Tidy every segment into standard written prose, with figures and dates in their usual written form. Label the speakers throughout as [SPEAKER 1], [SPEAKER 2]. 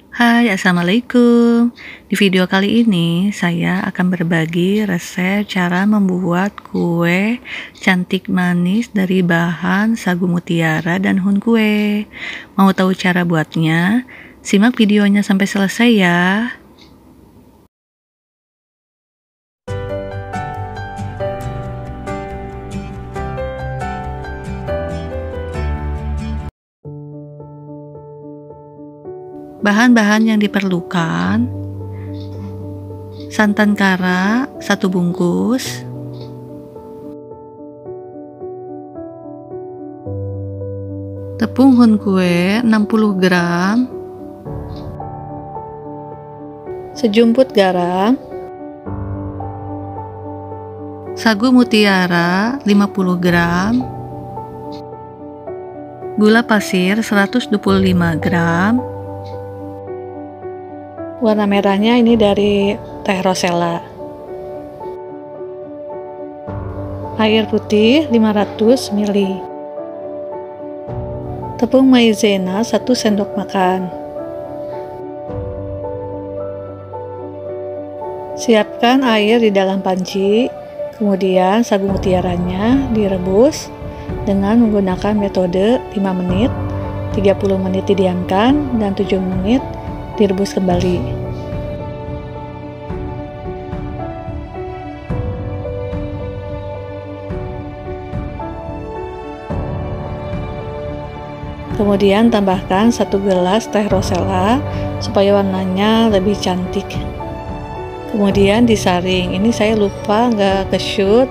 [SPEAKER 1] Hai, assalamualaikum. Di video kali ini saya akan berbagi resep cara membuat kue cantik manis dari bahan sagu mutiara dan hun kue. Mau tahu cara buatnya? Simak videonya sampai selesai ya. Bahan-bahan yang diperlukan: santan kara 1 bungkus, tepung hun kue 60 gram, sejumput garam, sagu mutiara 50 gram, gula pasir 125 gram, warna merahnya ini dari teh rosella, air putih 500 ml, tepung maizena 1 sendok makan. Siapkan air di dalam panci, kemudian sagu mutiaranya direbus dengan menggunakan metode 5 menit, 30 menit didiamkan, dan 7 menit direbus kembali. Kemudian tambahkan 1 gelas teh rosella supaya warnanya lebih cantik. Kemudian disaring. Ini saya lupa nggak ke-shoot.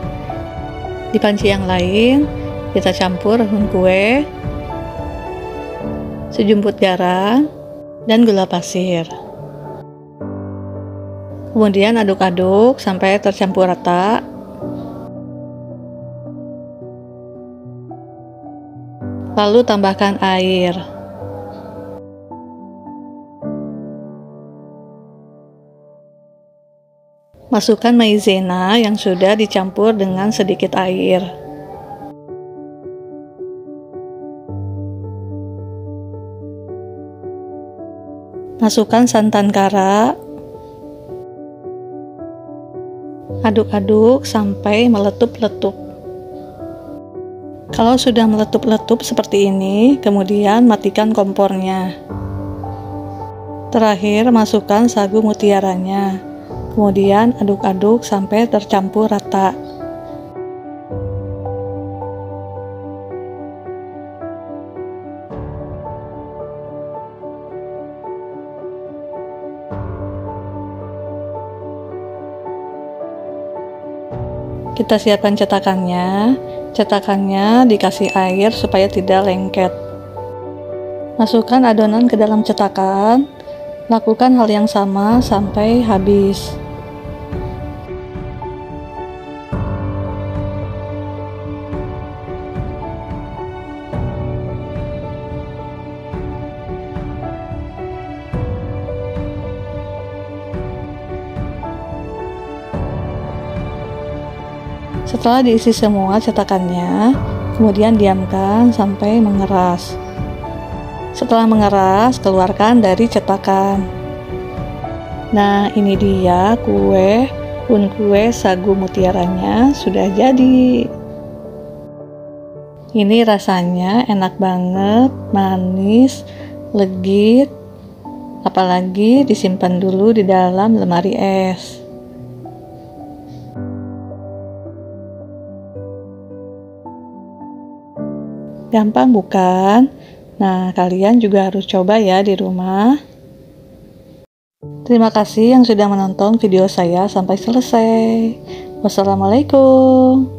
[SPEAKER 1] Di panci yang lain kita campur hun kue, sejumput garam, dan gula pasir. Kemudian aduk-aduk sampai tercampur rata. Lalu tambahkan air. Masukkan maizena yang sudah dicampur dengan sedikit air. Masukkan santan kara. Aduk-aduk sampai meletup-letup. Kalau sudah meletup-letup seperti ini, kemudian matikan kompornya. Terakhir, masukkan sagu mutiaranya. Kemudian aduk-aduk sampai tercampur rata. Kita siapkan cetakannya. Cetakannya dikasih air supaya tidak lengket. Masukkan adonan ke dalam cetakan. Lakukan hal yang sama sampai habis. Setelah diisi semua cetakannya, kemudian diamkan sampai mengeras. Setelah mengeras, keluarkan dari cetakan. Nah, ini dia kue hun kue sagu mutiaranya sudah jadi. Ini rasanya enak banget, manis, legit, apalagi disimpan dulu di dalam lemari es. Gampang bukan? Nah, kalian juga harus coba ya di rumah. Terima kasih yang sudah menonton video saya sampai selesai. Wassalamualaikum.